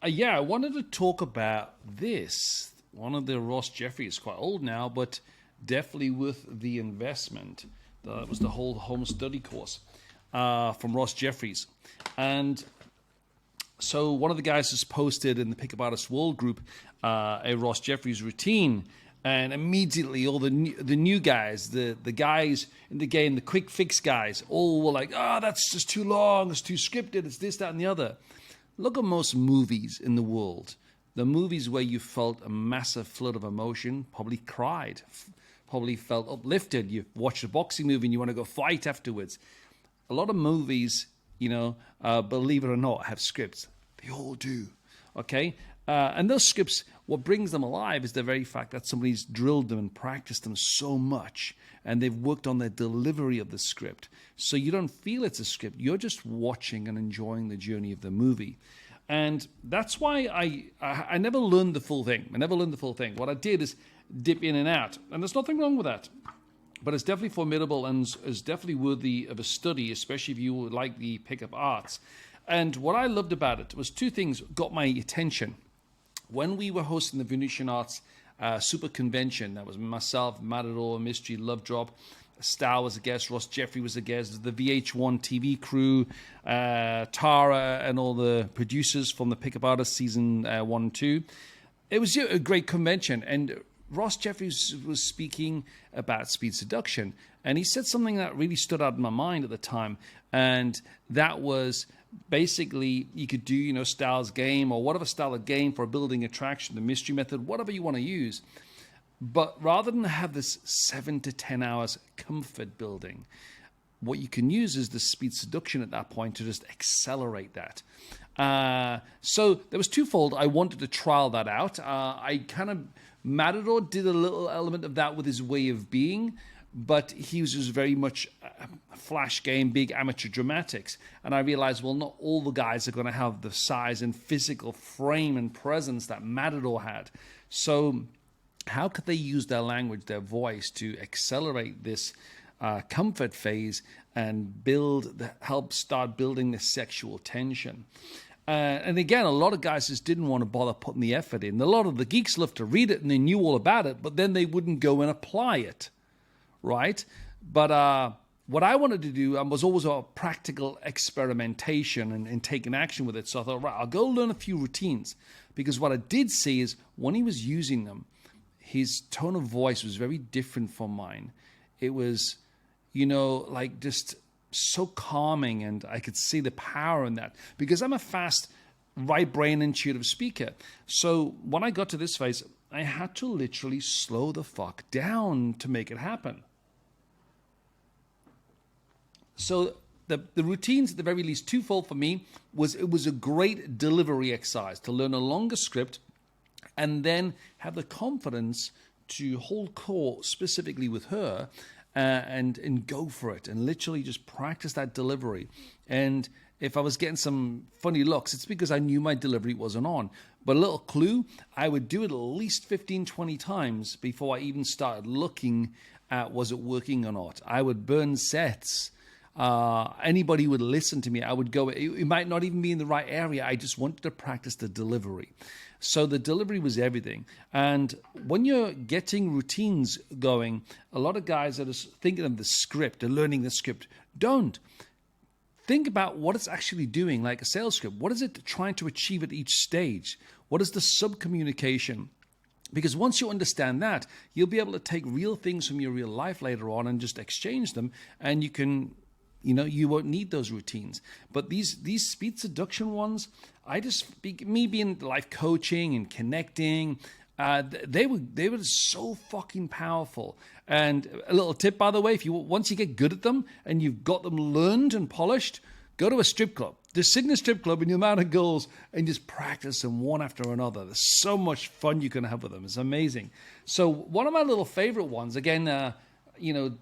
Yeah, I wanted to talk about this. One of the Ross Jeffries, quite old now, but definitely worth the investment. That was the whole home study course from Ross Jeffries. And so one of the guys has posted in the Pickup Artist World group a Ross Jeffries routine. And immediately all the new guys, the guys in the game, the quick fix guys, all were like, oh, that's just too long, it's too scripted, it's this, that, and the other. Look at most movies in the world. The movies where you felt a massive flood of emotion, probably cried, probably felt uplifted. You watched a boxing movie and you want to go fight afterwards. A lot of movies, believe it or not, have scripts. They all do. Okay? And those scripts, what brings them alive is the very fact that somebody's drilled them and practiced them so much, and they've worked on the delivery of the script. So you don't feel it's a script. You're just watching and enjoying the journey of the movie. And that's why I never learned the full thing. What I did is dip in and out. And there's nothing wrong with that. But it's definitely formidable and is definitely worthy of a study, especially if you like the pickup arts. And what I loved about it was two things got my attention. When we were hosting the Venetian Arts Super Convention, that was myself, Matador, Mystery, Love Drop, Stal was a guest, Ross Jeffrey was a guest, the VH1 TV crew, Tara, and all the producers from the Pickup Artists season 1 and 2. It was a great convention, and Ross Jeffries was speaking about Speed Seduction, and he said something that really stood out in my mind at the time, and that was basically you could do, Styles game or whatever style of game for building attraction, the mystery method, whatever you want to use. But rather than have this 7 to 10 hours comfort building, what you can use is the Speed Seduction at that point to just accelerate that. So there was twofold. I wanted to trial that out. Matador did a little element of that with his way of being, but he was just very much a flash game, big amateur dramatics. And I realized, well, not all the guys are going to have the size and physical frame and presence that Matador had. So how could they use their language, their voice, to accelerate this comfort phase and help start building this sexual tension? And again, a lot of guys just didn't want to bother putting the effort in. A lot of the geeks loved to read it and they knew all about it, but then they wouldn't go and apply it, right? But what I wanted to do was always a practical experimentation and taking action with it. So I thought, right, I'll go learn a few routines. Because what I did see is when he was using them, his tone of voice was very different from mine. It was, just so calming, and I could see the power in that because I'm a fast right brain intuitive speaker. So when I got to this phase, I had to literally slow the fuck down to make it happen. So the routines, at the very least, twofold for me, it was a great delivery exercise to learn a longer script and then have the confidence to hold court specifically with her and go for it and literally just practice that delivery. And if I was getting some funny looks, it's because I knew my delivery wasn't on. But a little clue, I would do it at least 15, 20 times before I even started looking at was it working or not. I would burn sets. Anybody would listen to me. I would go, it might not even be in the right area. I just wanted to practice the delivery. So the delivery was everything. And when you're getting routines going, a lot of guys are just thinking of the script and learning the script. Don't. Think about what it's actually doing, like a sales script. What is it trying to achieve at each stage? What is the sub-communication? Because once you understand that, you'll be able to take real things from your real life later on and just exchange them, and you can, you won't need those routines. But these Speed Seduction ones, me being life coaching and connecting, they were so fucking powerful. And a little tip, by the way, once you get good at them and you've got them learned and polished, go to a strip club. Just sit in a strip club in your amount of girls and just practice them one after another. There's so much fun you can have with them. It's amazing. So one of my little favorite ones, again,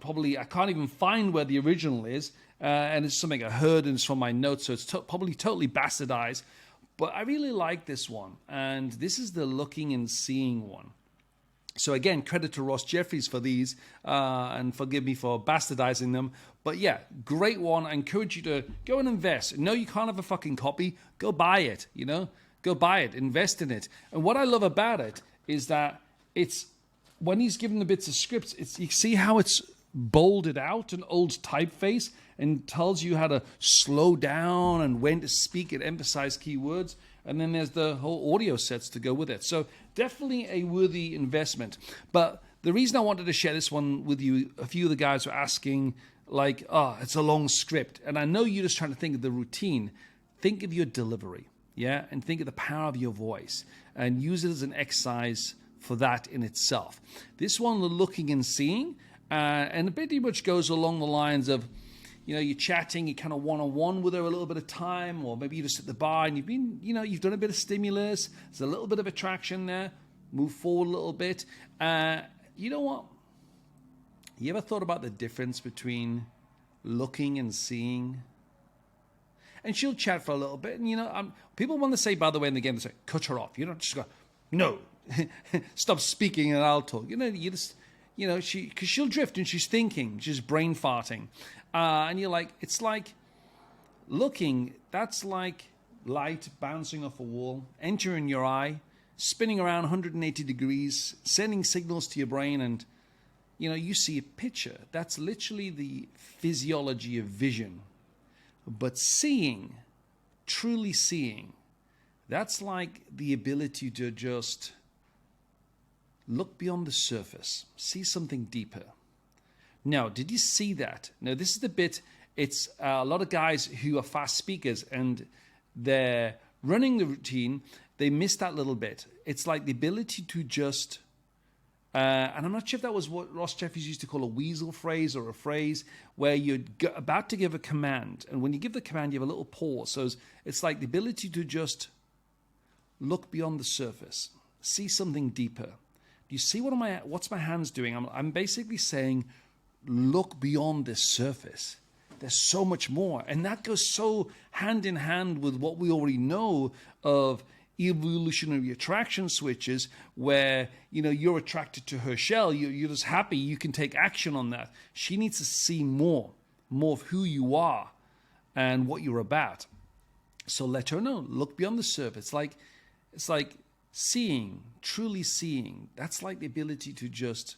probably I can't even find where the original is, and it's something I heard and it's from my notes, so it's probably totally bastardized. But I really like this one, and this is the looking and seeing one. So again, credit to Ross Jeffries for these, and forgive me for bastardizing them. But yeah, great one. I encourage you to go and invest. No, you can't have a fucking copy. Go buy it, Go buy it, invest in it. And what I love about it is that it's, when he's given the bits of scripts, you see how it's bolded out, an old typeface, and tells you how to slow down and when to speak and emphasize keywords. And then there's the whole audio sets to go with it. So definitely a worthy investment. But the reason I wanted to share this one with you, a few of the guys were asking, like, oh, it's a long script. And I know you're just trying to think of the routine. Think of your delivery, yeah? And think of the power of your voice. And use it as an exercise for that in itself. This one, the looking and seeing, and it pretty much goes along the lines of, you're chatting, you're kind of one-on-one with her a little bit of time, or maybe you're just at the bar and you've done a bit of stimulus, there's a little bit of attraction there, move forward a little bit. You know what? You ever thought about the difference between looking and seeing? And she'll chat for a little bit, and people want to say, by the way, in the game, they say, cut her off. You don't just go, no, stop speaking and I'll talk. You just, because she'll drift and she's thinking, she's brain farting. And you're like, it's like looking, that's like light bouncing off a wall, entering your eye, spinning around 180 degrees, sending signals to your brain, and, you see a picture. That's literally the physiology of vision. But seeing, truly seeing, that's like the ability to just look beyond the surface, see something deeper. Now, did you see that? Now, this is the bit, it's a lot of guys who are fast speakers and they're running the routine, they miss that little bit. It's like the ability to just, and I'm not sure if that was what Ross Jeffries used to call a weasel phrase or a phrase where you're about to give a command. And when you give the command, you have a little pause. So it's like the ability to just look beyond the surface, see something deeper. Do you see what's my hands doing? I'm basically saying, look beyond this surface. There's so much more. And that goes so hand in hand with what we already know of evolutionary attraction switches, where, you're attracted to her shell. You're just happy. You can take action on that. She needs to see more of who you are and what you're about. So let her know. Look beyond the surface. It's like seeing, truly seeing. That's like the ability to just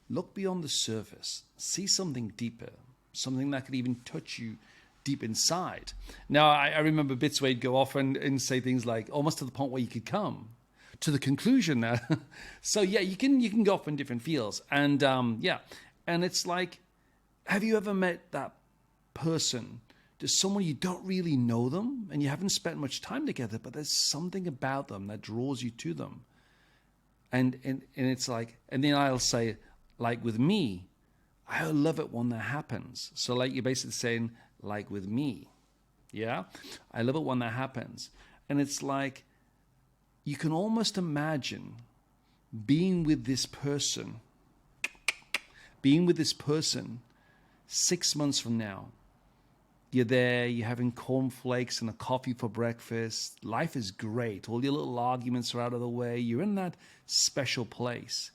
look beyond the surface, see something deeper, something that could even touch you deep inside. Now, I remember bits where he'd go off and say things like, almost to the point where you could come to the conclusion now. So yeah, you can go off in different fields. And and it's like, have you ever met that person, just someone you don't really know them and you haven't spent much time together, but there's something about them that draws you to them. And it's like, and then I'll say, like with me, I love it when that happens. So like you're basically saying, like with me, yeah? I love it when that happens. And it's like, you can almost imagine being with this person 6 months from now. You're there, you're having cornflakes and a coffee for breakfast. Life is great. All your little arguments are out of the way. You're in that special place.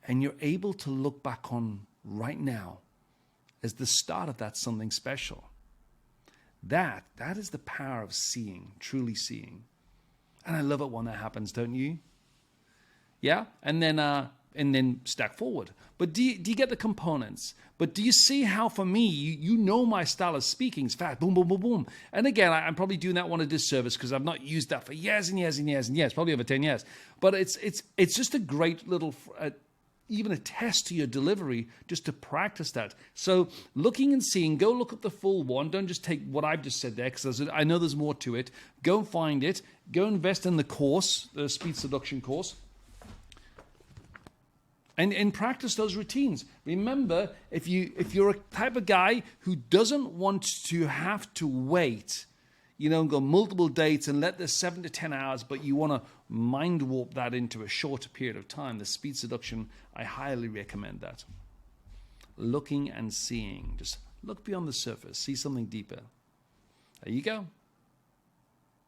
And you're able to look back on right now as the start of that something special. That is the power of seeing, truly seeing. And I love it when that happens, don't you? Yeah? And then stack forward. But do you get the components? But do you see how, for me, you know my style of speaking is fast, boom, boom, boom, boom. And again, I'm probably doing that one a disservice because I've not used that for years and years and years and years, probably over 10 years. But it's just a great little, even a test to your delivery just to practice that. So looking and seeing, go look up the full one. Don't just take what I've just said there, because I know there's more to it. Go find it. Go invest in the course, the Speed Seduction course. And practice those routines. Remember, if you're a type of guy who doesn't want to have to wait, and go multiple dates and let this 7 to 10 hours, but you want to mind warp that into a shorter period of time, the Speed Seduction, I highly recommend that. Looking and seeing. Just look beyond the surface. See something deeper. There you go.